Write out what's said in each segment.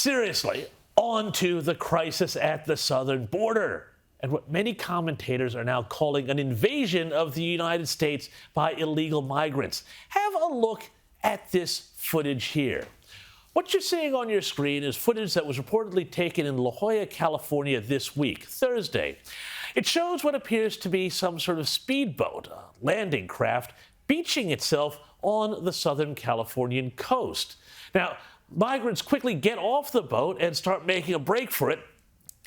Seriously, on to the crisis at the southern border and what many commentators are now calling an invasion of the United States by illegal migrants. Have a look at this footage here. What you're seeing on your screen is footage that was reportedly taken in La Jolla, California this week, Thursday. It shows what appears to be some sort of speedboat, a landing craft, beaching itself on the southern Californian coast. Now, migrants quickly get off the boat and start making a break for it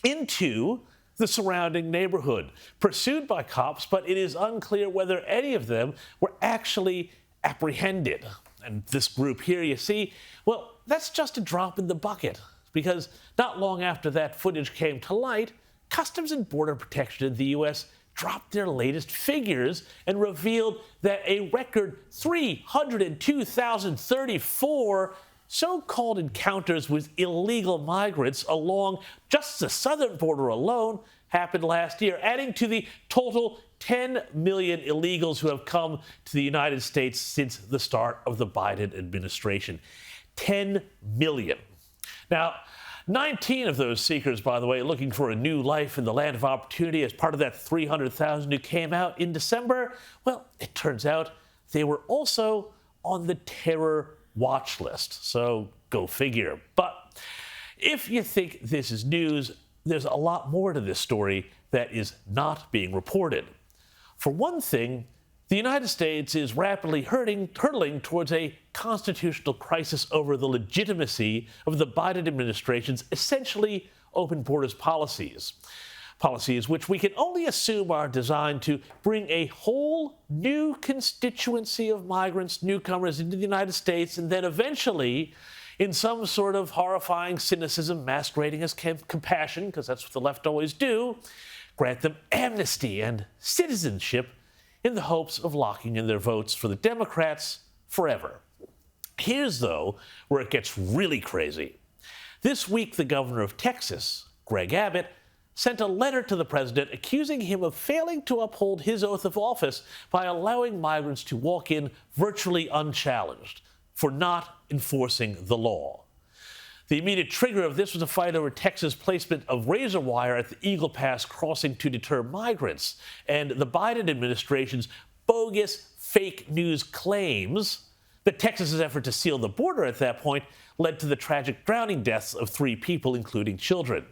into the surrounding neighborhood, pursued by cops, but it is unclear whether any of them were actually apprehended. And this group here, you see, well, that's just a drop in the bucket, because not long after that footage came to light, Customs and Border Protection in the U.S. dropped their latest figures and revealed that a record 302,034 so-called encounters with illegal migrants along just the southern border alone happened last year, adding to the total 10 million illegals who have come to the United States since the start of the Biden administration. 10 million. Now, 19 of those seekers, by the way, looking for a new life in the land of opportunity as part of that 300,000 who came out in December, well, it turns out they were also on the terror watch list. So go figure. But if you think this is news, there's a lot more to this story that is not being reported. For one thing, the United States is rapidly hurtling towards a constitutional crisis over the legitimacy of the Biden administration's essentially open borders policies. Policies which we can only assume are designed to bring a whole new constituency of migrants, newcomers into the United States, and then eventually, in some sort of horrifying cynicism masquerading as compassion, because that's what the left always do, grant them amnesty and citizenship in the hopes of locking in their votes for the Democrats forever. Here's, though, where it gets really crazy. This week, the governor of Texas, Greg Abbott, sent a letter to the president accusing him of failing to uphold his oath of office by allowing migrants to walk in virtually unchallenged for not enforcing the law. The immediate trigger of this was a fight over Texas' placement of razor wire at the Eagle Pass crossing to deter migrants, and the Biden administration's bogus fake news claims that Texas's effort to seal the border at that point led to the tragic drowning deaths of 3 people, including children.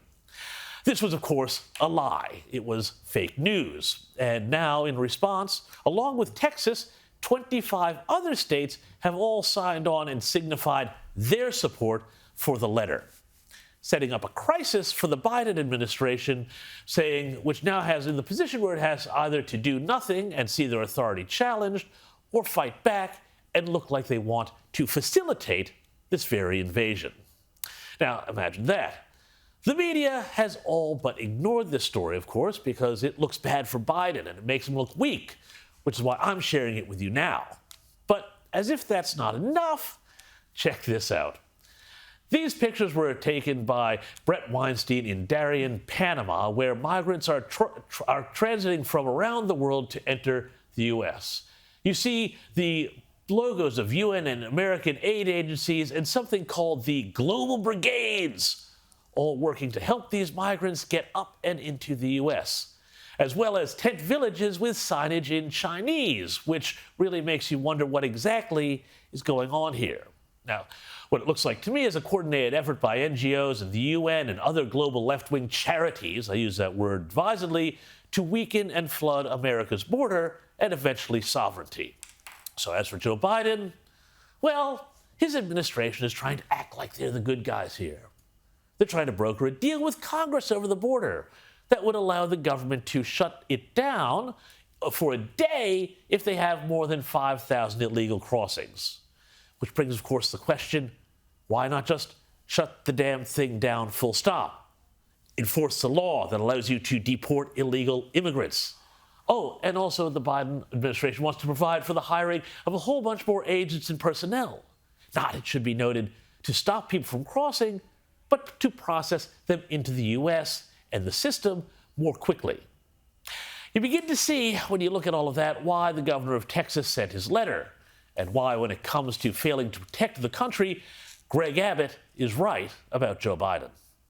This was, of course, a lie. It was fake news. And now, in response, along with Texas, 25 other states have all signed on and signified their support for the letter, setting up a crisis for the Biden administration, which now has in the position where it has either to do nothing and see their authority challenged, or fight back and look like they want to facilitate this very invasion. Now, imagine that. The media has all but ignored this story, of course, because it looks bad for Biden and it makes him look weak, which is why I'm sharing it with you now. But as if that's not enough, check this out. These pictures were taken by Brett Weinstein in Darien, Panama, where migrants are transiting from around the world to enter the U.S. You see the logos of UN and American aid agencies and something called the Global Brigades, all working to help these migrants get up and into the U.S., as well as tent villages with signage in Chinese, which really makes you wonder what exactly is going on here. Now, what it looks like to me is a coordinated effort by NGOs and the UN and other global left-wing charities, I use that word advisedly, to weaken and flood America's border and eventually sovereignty. So as for Joe Biden, well, his administration is trying to act like they're the good guys here. They're trying to broker a deal with Congress over the border that would allow the government to shut it down for a day if they have more than 5,000 illegal crossings. Which brings, of course, the question, why not just shut the damn thing down full stop? Enforce the law that allows you to deport illegal immigrants. Oh, and also the Biden administration wants to provide for the hiring of a whole bunch more agents and personnel. Not, it should be noted, to stop people from crossing, but to process them into the U.S. and the system more quickly. You begin to see, when you look at all of that, why the governor of Texas sent his letter, and why, when it comes to failing to protect the country, Greg Abbott is right about Joe Biden.